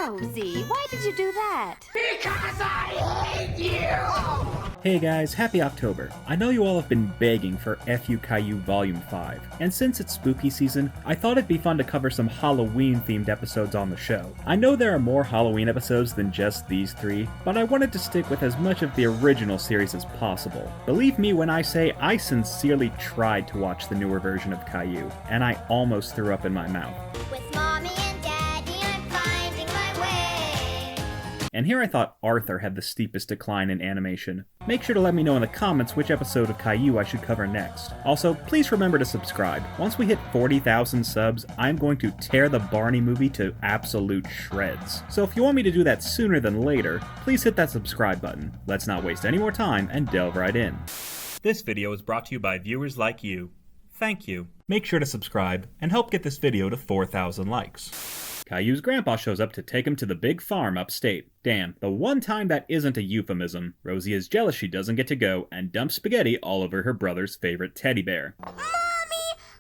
Rosie, why did you do that? Because I hate you! Hey guys, happy October. I know you all have been begging for FU Caillou Volume 5, and since it's spooky season, I thought it'd be fun to cover some Halloween-themed episodes on the show. I know there are more Halloween episodes than just these 3, but I wanted to stick with as much of the original series as possible. Believe me when I say I sincerely tried to watch the newer version of Caillou, and I almost threw up in my mouth. With Mommy and Daddy, I'm finding my way. And here I thought Arthur had the steepest decline in animation. Make sure to let me know in the comments which episode of Caillou I should cover next. Also, please remember to subscribe. Once we hit 40,000 subs, I'm going to tear the Barney movie to absolute shreds. So if you want me to do that sooner than later, please hit that subscribe button. Let's not waste any more time and delve right in. This video is brought to you by viewers like you. Thank you. Make sure to subscribe and help get this video to 4,000 likes. Caillou's grandpa shows up to take him to the big farm upstate. Damn, the one time that isn't a euphemism. Rosie is jealous she doesn't get to go and dumps spaghetti all over her brother's favorite teddy bear. Mommy,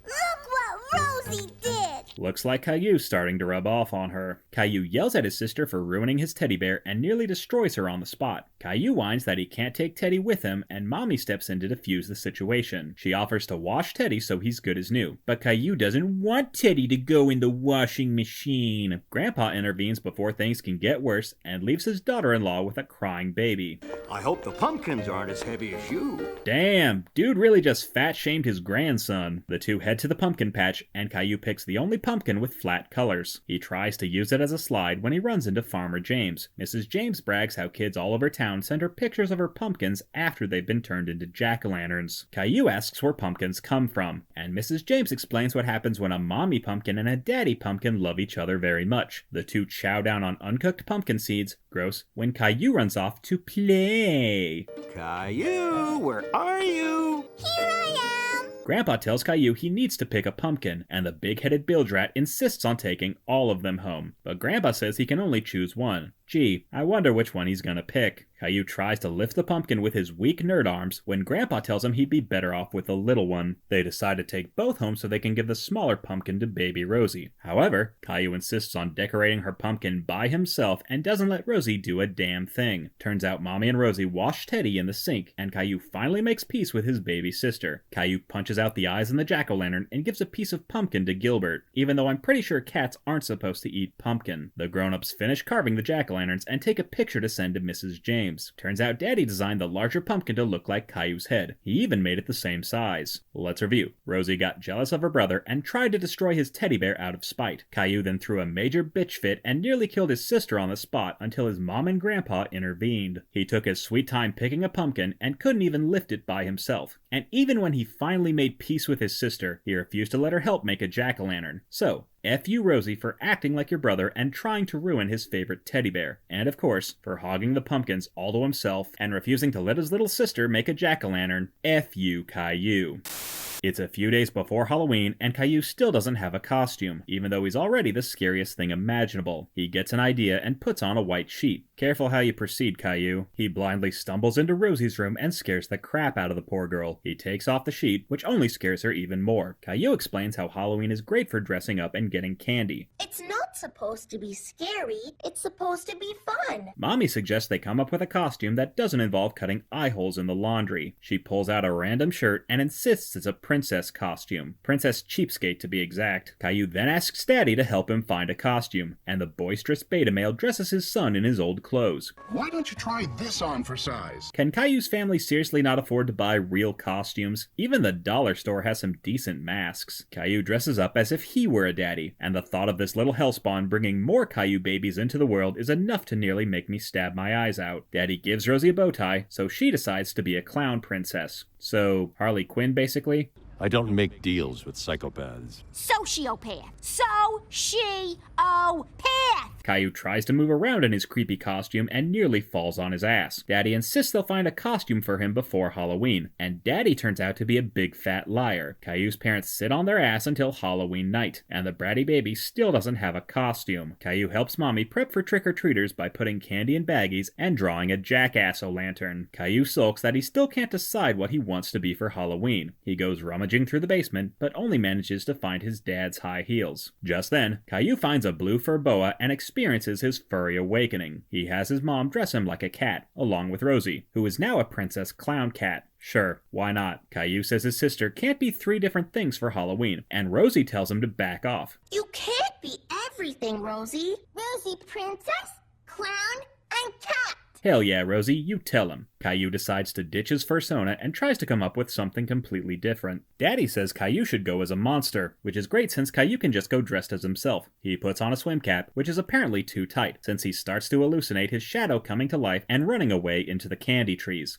look what Rosie did! Looks like Caillou's starting to rub off on her. Caillou yells at his sister for ruining his teddy bear and nearly destroys her on the spot. Caillou whines that he can't take Teddy with him, and Mommy steps in to defuse the situation. She offers to wash Teddy so he's good as new, but Caillou doesn't want Teddy to go in the washing machine. Grandpa intervenes before things can get worse and leaves his daughter-in-law with a crying baby. I hope the pumpkins aren't as heavy as you. Damn, dude really just fat-shamed his grandson. The two head to the pumpkin patch, and Caillou picks the only pumpkin with flat colors. He tries to use it as a slide when he runs into Farmer James. Mrs. James brags how kids all over town send her pictures of her pumpkins after they've been turned into jack-o'-lanterns. Caillou asks where pumpkins come from, and Mrs. James explains what happens when a mommy pumpkin and a daddy pumpkin love each other very much. The two chow down on uncooked pumpkin seeds, gross, when Caillou runs off to play. Caillou, where are you? Here I am! Grandpa tells Caillou he needs to pick a pumpkin, and the big-headed bilge rat insists on taking all of them home. But Grandpa says he can only choose one. Gee, I wonder which one he's gonna pick. Caillou tries to lift the pumpkin with his weak nerd arms when Grandpa tells him he'd be better off with the little one. They decide to take both home so they can give the smaller pumpkin to baby Rosie. However, Caillou insists on decorating her pumpkin by himself and doesn't let Rosie do a damn thing. Turns out Mommy and Rosie wash Teddy in the sink, and Caillou finally makes peace with his baby sister. Caillou punches out the eyes in the jack-o'-lantern and gives a piece of pumpkin to Gilbert, even though I'm pretty sure cats aren't supposed to eat pumpkin. The grown-ups finish carving the jack-o'-lanterns and take a picture to send to Mrs. James. Turns out Daddy designed the larger pumpkin to look like Caillou's head. He even made it the same size. Let's review. Rosie got jealous of her brother and tried to destroy his teddy bear out of spite. Caillou then threw a major bitch fit and nearly killed his sister on the spot until his mom and grandpa intervened. He took his sweet time picking a pumpkin and couldn't even lift it by himself. And even when he finally made peace with his sister, he refused to let her help make a jack-o'-lantern. So, F you Rosie for acting like your brother and trying to ruin his favorite teddy bear. And of course, for hogging the pumpkins all to himself and refusing to let his little sister make a jack-o'-lantern. F you Caillou. It's a few days before Halloween, and Caillou still doesn't have a costume, even though he's already the scariest thing imaginable. He gets an idea and puts on a white sheet. Careful how you proceed, Caillou. He blindly stumbles into Rosie's room and scares the crap out of the poor girl. He takes off the sheet, which only scares her even more. Caillou explains how Halloween is great for dressing up and getting candy. It's not supposed to be scary, it's supposed to be fun. Mommy suggests they come up with a costume that doesn't involve cutting eye holes in the laundry. She pulls out a random shirt and insists it's a princess costume. Princess Cheapskate to be exact. Caillou then asks Daddy to help him find a costume, and the boisterous beta male dresses his son in his old clothes. Why don't you try this on for size? Can Caillou's family seriously not afford to buy real costumes? Even the dollar store has some decent masks. Caillou dresses up as if he were a daddy, and the thought of this little hellspawn bringing more Caillou babies into the world is enough to nearly make me stab my eyes out. Daddy gives Rosie a bow tie, so she decides to be a clown princess. So, Harley Quinn basically? I don't make deals with psychopaths. Sociopath. Sociopath. Caillou tries to move around in his creepy costume and nearly falls on his ass. Daddy insists they'll find a costume for him before Halloween, and Daddy turns out to be a big fat liar. Caillou's parents sit on their ass until Halloween night, and the bratty baby still doesn't have a costume. Caillou helps Mommy prep for trick-or-treaters by putting candy in baggies and drawing a jackass-o'-lantern. Caillou sulks that he still can't decide what he wants to be for Halloween. He goes rummaging through the basement, but only manages to find his dad's high heels. Just then, Caillou finds a blue fur boa and explains experiences his furry awakening. He has his mom dress him like a cat, along with Rosie, who is now a princess clown cat. Sure, why not? Caillou says his sister can't be 3 different things for Halloween, and Rosie tells him to back off. You can't be everything, Rosie. Rosie, princess, clown, and cat. Hell yeah, Rosie, you tell him. Caillou decides to ditch his fursona and tries to come up with something completely different. Daddy says Caillou should go as a monster, which is great since Caillou can just go dressed as himself. He puts on a swim cap, which is apparently too tight, since he starts to hallucinate his shadow coming to life and running away into the candy trees.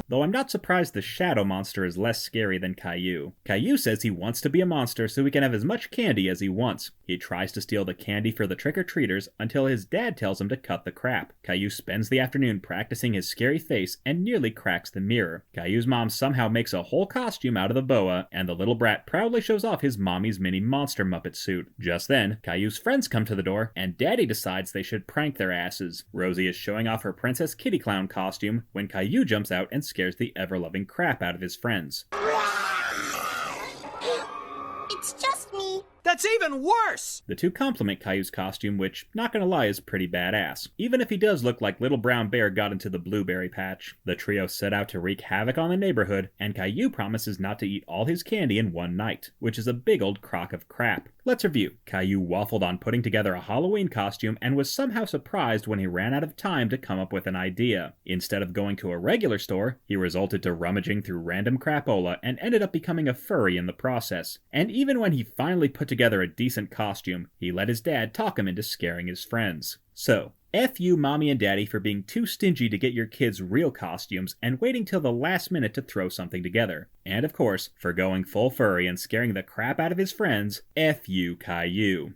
Though I'm not surprised the shadow monster is less scary than Caillou. Caillou says he wants to be a monster so he can have as much candy as he wants. He tries to steal the candy for the trick-or-treaters until his dad tells him to cut the crap. Caillou spends the afternoon practicing his scary face and nearly cracks the mirror. Caillou's mom somehow makes a whole costume out of the boa, and the little brat proudly shows off his mommy's mini monster Muppet suit. Just then, Caillou's friends come to the door, and Daddy decides they should prank their asses. Rosie is showing off her Princess Kitty Clown costume when Caillou jumps out and scares the ever-loving crap out of his friends. It's just me. That's even worse! The two compliment Caillou's costume, which, not gonna lie, is pretty badass. Even if he does look like Little Brown Bear got into the blueberry patch. The trio set out to wreak havoc on the neighborhood, and Caillou promises not to eat all his candy in one night, which is a big old crock of crap. Let's review. Caillou waffled on putting together a Halloween costume and was somehow surprised when he ran out of time to come up with an idea. Instead of going to a regular store, he resorted to rummaging through random crapola and ended up becoming a furry in the process. And even when he finally put together a decent costume, he let his dad talk him into scaring his friends. So, F you, Mommy and Daddy, for being too stingy to get your kids real costumes and waiting till the last minute to throw something together. And of course, for going full furry and scaring the crap out of his friends, F you, Caillou.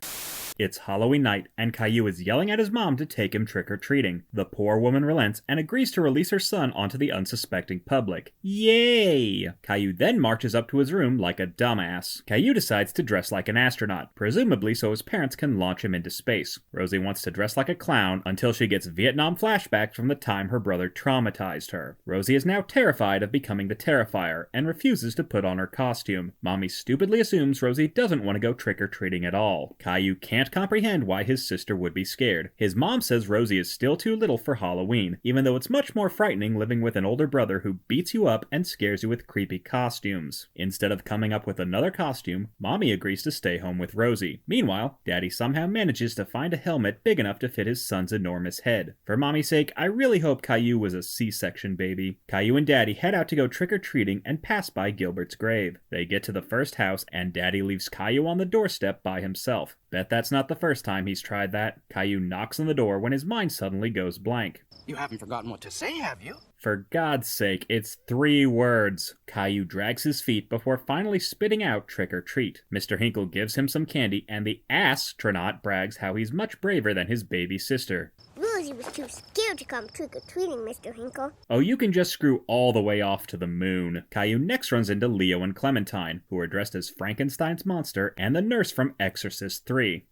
It's Halloween night, and Caillou is yelling at his mom to take him trick-or-treating. The poor woman relents and agrees to release her son onto the unsuspecting public. Yay! Caillou then marches up to his room like a dumbass. Caillou decides to dress like an astronaut, presumably so his parents can launch him into space. Rosie wants to dress like a clown until she gets Vietnam flashbacks from the time her brother traumatized her. Rosie is now terrified of becoming the Terrifier and refuses to put on her costume. Mommy stupidly assumes Rosie doesn't want to go trick-or-treating at all. Caillou can't comprehend why his sister would be scared. His mom says Rosie is still too little for Halloween, even though it's much more frightening living with an older brother who beats you up and scares you with creepy costumes. Instead of coming up with another costume, Mommy agrees to stay home with Rosie. Meanwhile, Daddy somehow manages to find a helmet big enough to fit his son's enormous head. For Mommy's sake, I really hope Caillou was a C-section baby. Caillou and Daddy head out to go trick-or-treating and pass by Gilbert's grave. They get to the first house, and Daddy leaves Caillou on the doorstep by himself. Bet that's not the first time he's tried that. Caillou knocks on the door when his mind suddenly goes blank. You haven't forgotten what to say, have you? For God's sake, it's 3 words. Caillou drags his feet before finally spitting out trick or treat. Mr. Hinkle gives him some candy, and the astronaut brags how he's much braver than his baby sister. Rosie was too scared to come trick-or-treating, Mr. Hinkle. Oh, you can just screw all the way off to the moon. Caillou next runs into Leo and Clementine, who are dressed as Frankenstein's monster and the nurse from Exorcist 3.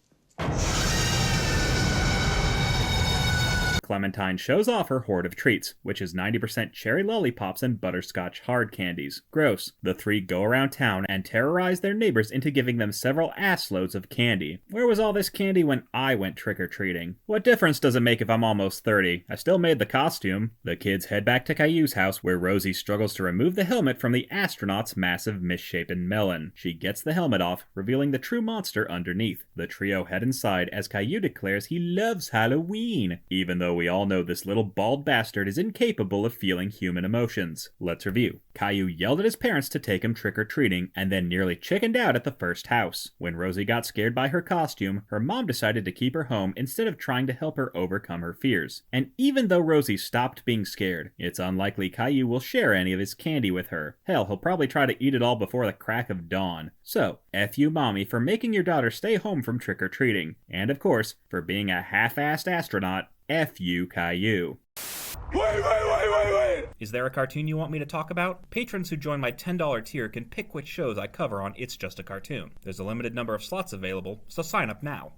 Clementine shows off her hoard of treats, which is 90% cherry lollipops and butterscotch hard candies. Gross. The 3 go around town and terrorize their neighbors into giving them several assloads of candy. Where was all this candy when I went trick-or-treating? What difference does it make if I'm almost 30? I still made the costume. The kids head back to Caillou's house, where Rosie struggles to remove the helmet from the astronaut's massive misshapen melon. She gets the helmet off, revealing the true monster underneath. The trio head inside as Caillou declares he loves Halloween, even though we all know this little bald bastard is incapable of feeling human emotions. Let's review. Caillou yelled at his parents to take him trick-or-treating, and then nearly chickened out at the first house. When Rosie got scared by her costume, her mom decided to keep her home instead of trying to help her overcome her fears. And even though Rosie stopped being scared, it's unlikely Caillou will share any of his candy with her. Hell, he'll probably try to eat it all before the crack of dawn. So, F you, Mommy, for making your daughter stay home from trick-or-treating. And of course, for being a half-assed astronaut, F you, Caillou. Wait! Is there a cartoon you want me to talk about? Patrons who join my $10 tier can pick which shows I cover on It's Just a Cartoon. There's a limited number of slots available, so sign up now.